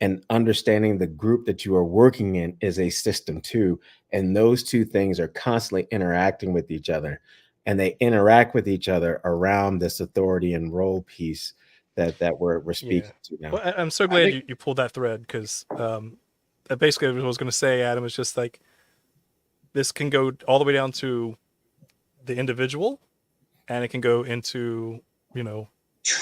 and understanding the group that you are working in is a system too. And those two things are constantly interacting with each other, and they interact with each other around this authority and role piece that we're speaking to now. Well, I'm so glad you pulled that thread, because basically what I was going to say, Adam, is just like, this can go all the way down to the individual, and it can go into,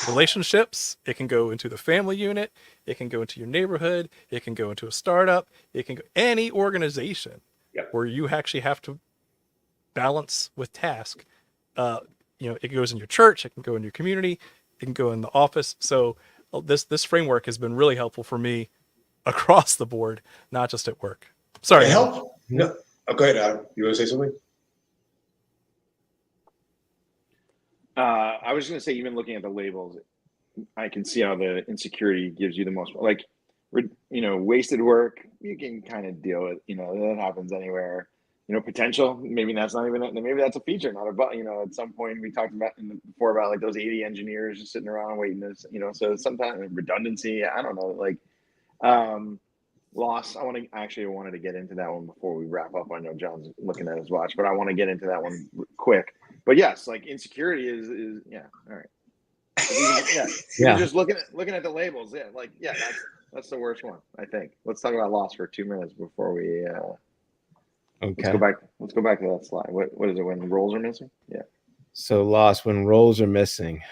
relationships. It can go into the family unit. It can go into your neighborhood. It can go into a startup. It can go any organization where you actually have to balance with task. It goes in your church. It can go in your community. It can go in the office. So this framework has been really helpful for me across the board, not just at work. Sorry. Help? No. Oh, go ahead, Adam. You want to say something? I was going to say, even looking at the labels, I can see how the insecurity gives you the most, like, wasted work, you can kind of deal with, that happens anywhere. Potential, maybe that's not even, maybe that's a feature, not a but, at some point we talked about before about like those 80 engineers just sitting around waiting to, so sometimes redundancy, I don't know, like, loss. I wanted to get into that one before we wrap up. I know John's looking at his watch, but I want to get into that one quick. But yes, like, insecurity is all right. Even just looking at the labels, that's the worst one, I think. Let's talk about loss for 2 minutes before we Okay. Let's go back to that slide. What is it, when roles are missing? Yeah. So loss when roles are missing.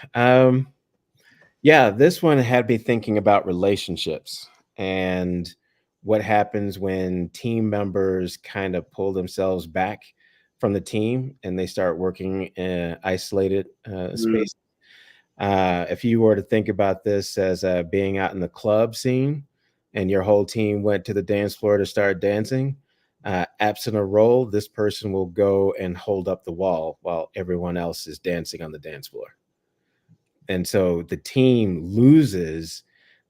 This one had me thinking about relationships and what happens when team members kind of pull themselves back from the team and they start working in isolated space. If you were to think about this as being out in the club scene and your whole team went to the dance floor to start dancing, absent a role, this person will go and hold up the wall while everyone else is dancing on the dance floor. And so the team loses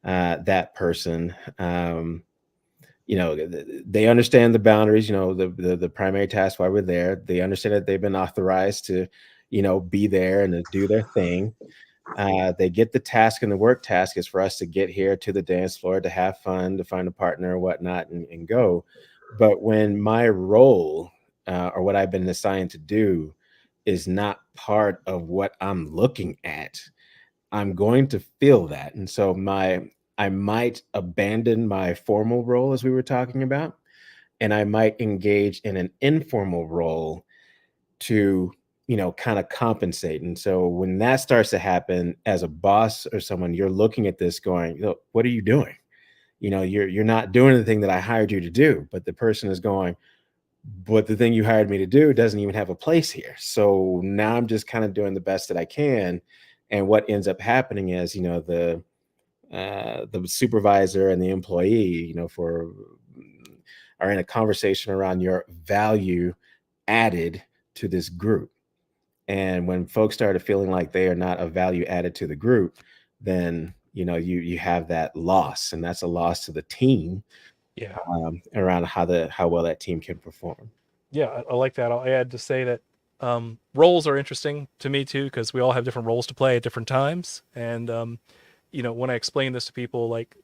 that person. They understand the boundaries, the primary task why we're there. They understand that they've been authorized to, be there and to do their thing. They get the task, and the work task is for us to get here to the dance floor, to have fun, to find a partner or whatnot, and go. But when my role or what I've been assigned to do is not part of what I'm looking at, I'm going to feel that. And so I might abandon my formal role, as we were talking about, and I might engage in an informal role to, kind of compensate. And so when that starts to happen, as a boss or someone, you're looking at this going, what are you doing? You're not doing the thing that I hired you to do, but the person is going, but the thing you hired me to do doesn't even have a place here. So now I'm just kind of doing the best that I can. And what ends up happening is, the supervisor and the employee, are in a conversation around your value added to this group. And when folks started feeling like they are not a value added to the group, then you have that loss, and that's a loss to the team. Yeah. Around how well that team can perform. Yeah, I like that. I'll add to say that roles are interesting to me too, because we all have different roles to play at different times. And when I explain this to people, like,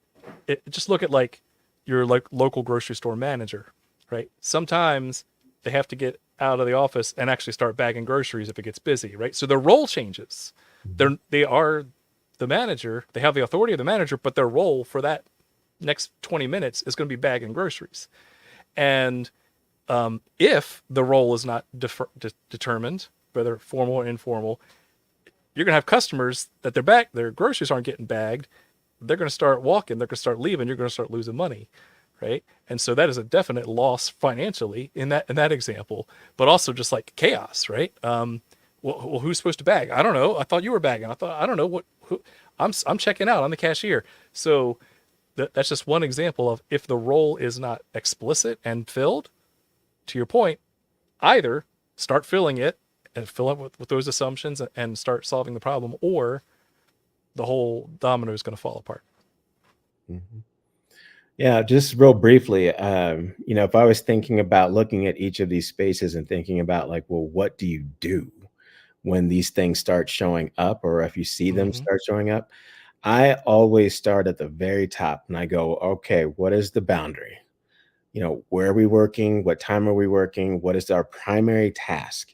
just look at like your local grocery store manager, right? Sometimes they have to get out of the office and actually start bagging groceries if it gets busy, right? So their role changes. They are the manager. They have the authority of the manager, but their role for that next 20 minutes is going to be bagging groceries. And if the role is not determined, whether formal or informal, you're going to have customers that their groceries aren't getting bagged. They're going to start walking. They're going to start leaving. You're going to start losing money, right? And so that is a definite loss financially in that example, but also just like chaos, right? Well, who's supposed to bag? I don't know. I thought you were bagging. I don't know I'm checking out. I'm the cashier. So that's just one example of, if the role is not explicit and filled, to your point, either start filling it and fill it with those assumptions and start solving the problem, or the whole domino is going to fall apart. Mm-hmm. Yeah, just real briefly, if I was thinking about looking at each of these spaces and thinking about like, well, what do you do when these things start showing up, or if you see them start showing up? I always start at the very top and I go, okay, what is the boundary? Where are we working? What time are we working? What is our primary task?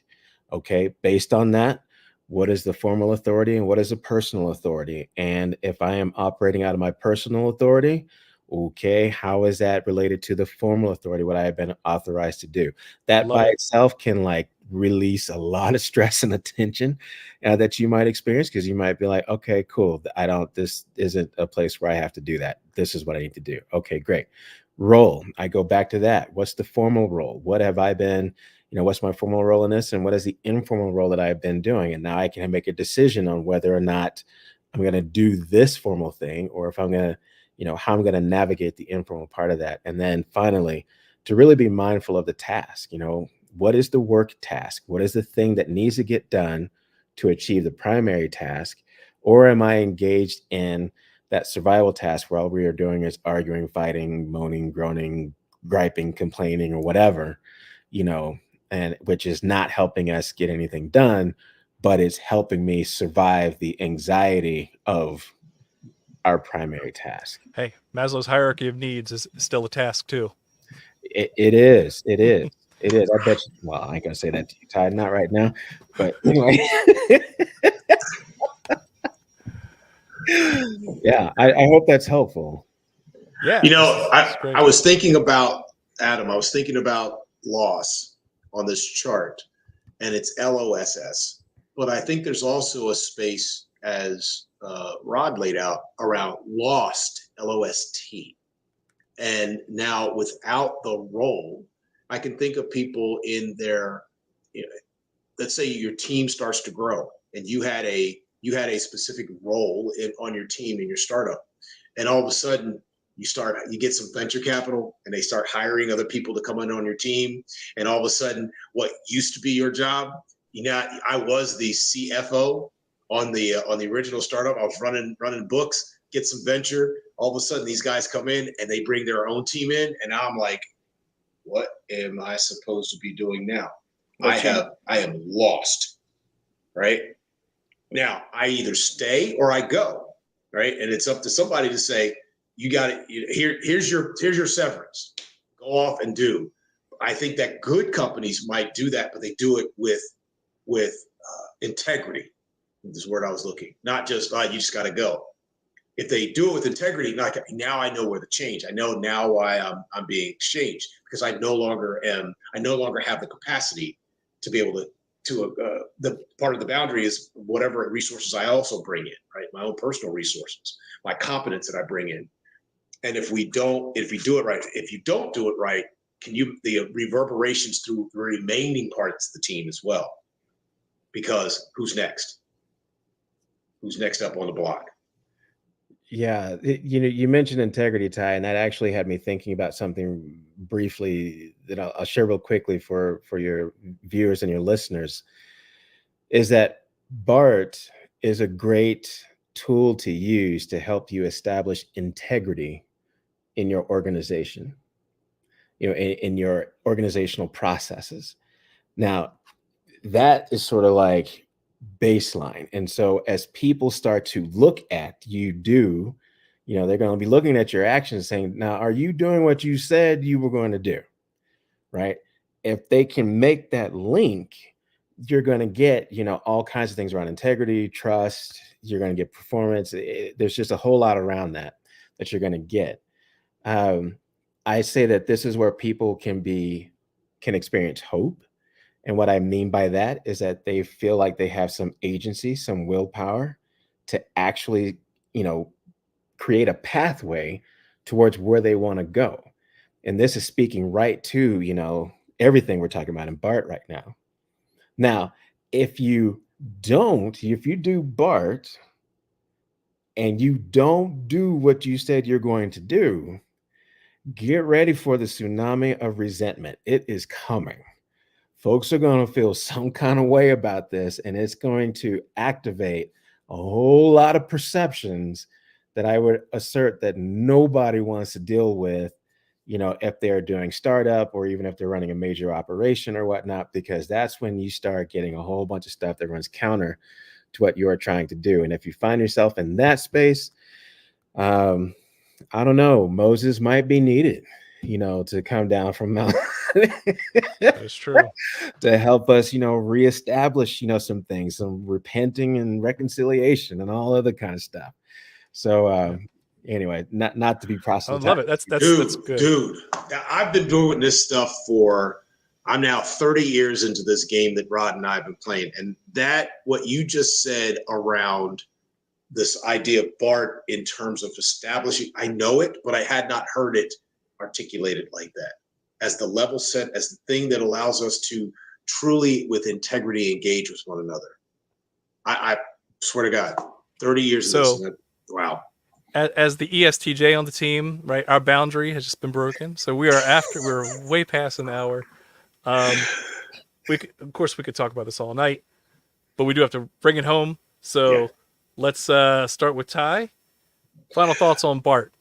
Okay, based on that, what is the formal authority and what is the personal authority? And if I am operating out of my personal authority, okay, how is that related to the formal authority, what I have been authorized to do? That Love by it. itself can like release a lot of stress and attention that you might experience, because you might be like, okay, cool. This isn't a place where I have to do that. This is what I need to do. Okay, great. Role. I go back to that. What's the formal role? What have I been, what's my formal role in this? And what is the informal role that I've been doing? And now I can make a decision on whether or not I'm going to do this formal thing, or if I'm going to, how I'm going to navigate the informal part of that. And then finally, to really be mindful of the task, what is the work task? What is the thing that needs to get done to achieve the primary task? Or am I engaged in that survival task where all we are doing is arguing, fighting, moaning, groaning, griping, complaining, or whatever, and which is not helping us get anything done, but it's helping me survive the anxiety of our primary task. Hey, Maslow's hierarchy of needs is still a task too. It is. It is. It is. I bet you, well, I ain't gonna say that to you, Ty, not right now. But anyway. Yeah, I hope that's helpful. Yeah. I great. was thinking about, Adam, I was thinking about loss on this chart, and it's LOSS. But I think there's also a space, as Rod laid out, around lost, LOST. And now without the role, I can think of people in their, let's say your team starts to grow and you had a specific role on your team in your startup, and all of a sudden you get some venture capital and they start hiring other people to come in on your team, and all of a sudden what used to be your job, I was the CFO on the original startup. I was running books, get some venture. All of a sudden these guys come in and they bring their own team in, and now I'm like, what am I supposed to be doing now? I am lost, right? Now I either stay or I go, right? And it's up to somebody to say, you got it. Here's your severance. Go off and do. I think that good companies might do that, but they do it with integrity. This word I was looking, not just, you just got to go. If they do it with integrity, now I know where to change. I know now why I'm being exchanged, because I no longer have the capacity to be able to the part of the boundary is whatever resources I also bring in, right? My own personal resources, my competence that I bring in. And if you don't do it right, the reverberations through the remaining parts of the team as well, because who's next up on the block? Yeah, you mentioned integrity, Ty, and that actually had me thinking about something briefly that I'll share real quickly for your viewers and your listeners. Is that BART is a great tool to use to help you establish integrity in your organization, in your organizational processes. Now, that is sort of like baseline. And so as people start to look at you they're going to be looking at your actions saying, now, are you doing what you said you were going to do? Right? If they can make that link, you're going to get, all kinds of things around integrity, trust, you're going to get performance. There's just a whole lot around that you're going to get. I say that this is where people can experience hope. And what I mean by that is that they feel like they have some agency, some willpower to actually, create a pathway towards where they want to go. And this is speaking right to, everything we're talking about in BART right now. Now, if you do BART and you don't do what you said you're going to do, get ready for the tsunami of resentment. It is coming. Folks are going to feel some kind of way about this, and it's going to activate a whole lot of perceptions that I would assert that nobody wants to deal with, if they're doing startup or even if they're running a major operation or whatnot, because that's when you start getting a whole bunch of stuff that runs counter to what you are trying to do. And if you find yourself in that space, I don't know, Moses might be needed, to come down from Mount That is true. to help us, reestablish, some things, some repenting and reconciliation and all other kind of stuff. So anyway, not to be I proselytized. love it. That's good. Dude, I've been doing this stuff I'm now 30 years into this game that Rod and I have been playing. And what you just said around this idea of BART in terms of establishing, I know it, but I had not heard it articulated like that as the level set, as the thing that allows us to truly, with integrity, engage with one another. I swear to God, 30 years of this. Wow. As the ESTJ on the team, right? Our boundary has just been broken. So we're way past an hour. Of course we could talk about this all night, but we do have to bring it home. So let's start with Ty. Final thoughts on BART.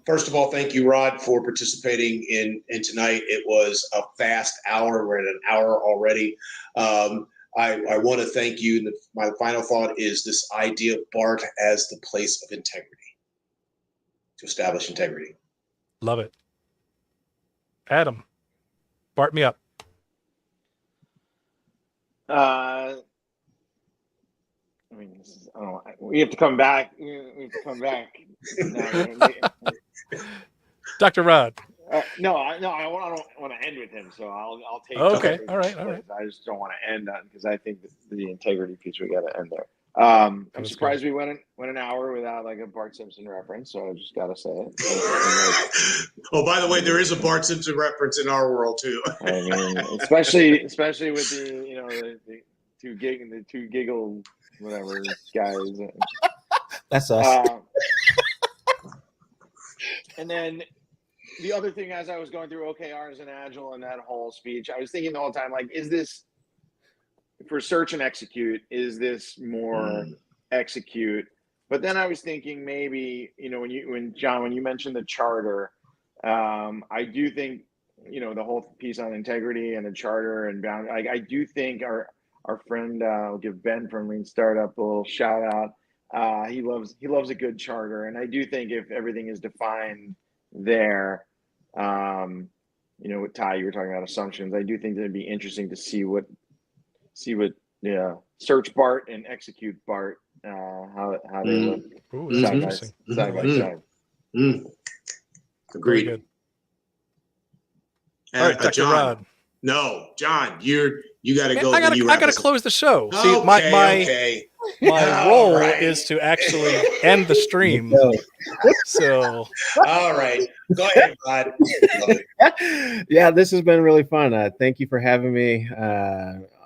First of all, thank you, Rod, for participating in tonight. It was a fast hour. We're at an hour already. I want to thank you. My final thought is this idea of BART as the place of integrity, to establish integrity. Love it. Adam, BART me up. We have to come back. Dr. Rod. No, I don't want to end with him, so I'll take. Okay, all right. I just don't want to end on, because I think the integrity piece, we got to end there. I'm surprised we went an hour without like a Bart Simpson reference, so I just got to say it. Oh, by the way, there is a Bart Simpson reference in our world too. I mean, especially with the two giggle whatever guys. That's us. And then the other thing, as I was going through OKRs and Agile and that whole speech, I was thinking the whole time, like, is this for search and execute? Is this more execute? But then I was thinking maybe, when John, when you mentioned the charter, I do think, the whole piece on integrity and the charter and bound. I do think our friend, I'll give Ben from Lean Startup a little shout out. He loves a good charter, and I do think if everything is defined there, with Ty, you were talking about assumptions. I do think that it'd be interesting to see what search BART and execute BART, how they look. Ooh, that's interesting. Side by side. Agreed. Good. All right, Dr. John, Rod. No, John, you got to go. I gotta close the show. Okay, See, my role right. is to actually end the stream. So, all right, go ahead, Rod. Yeah, this has been really fun. Thank you for having me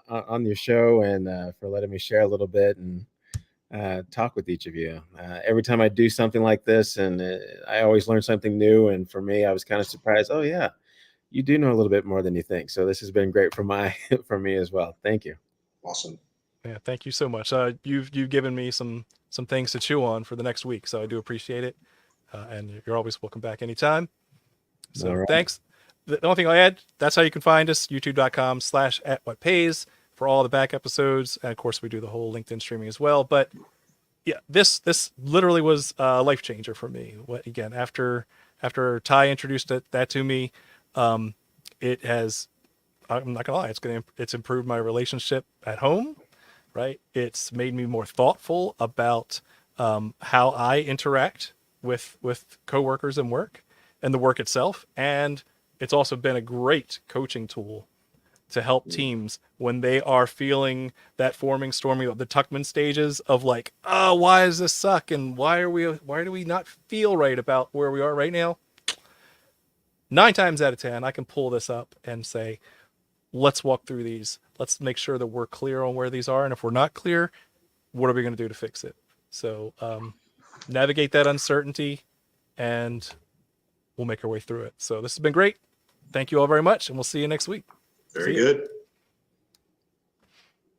on your show and for letting me share a little bit and talk with each of you. Every time I do something like this, and I always learn something new. And for me, I was kind of surprised. Oh yeah, you do know a little bit more than you think. So this has been great for me as well. Thank you. Awesome. Yeah, thank you so much. You've given me some things to chew on for the next week, so I do appreciate it. And you're always welcome back anytime. So Right. Thanks. The only thing I'll add, that's how you can find us, youtube.com/@whatpays for all the back episodes. And of course, we do the whole LinkedIn streaming as well. But yeah, this literally was a life changer for me. Again, after Ty introduced that to me, it has, I'm not gonna lie, it's improved my relationship at home, right? It's made me more thoughtful about how I interact with coworkers and work and the work itself. And it's also been a great coaching tool to help teams when they are feeling that storming of the Tuckman stages of like, oh, why does this suck? And why do we not feel right about where we are right now? 9 times out of 10, I can pull this up and say, let's walk through these. Let's make sure that we're clear on where these are. And if we're not clear, what are we going to do to fix it? So navigate that uncertainty and we'll make our way through it. So this has been great. Thank you all very much. And we'll see you next week. Very good.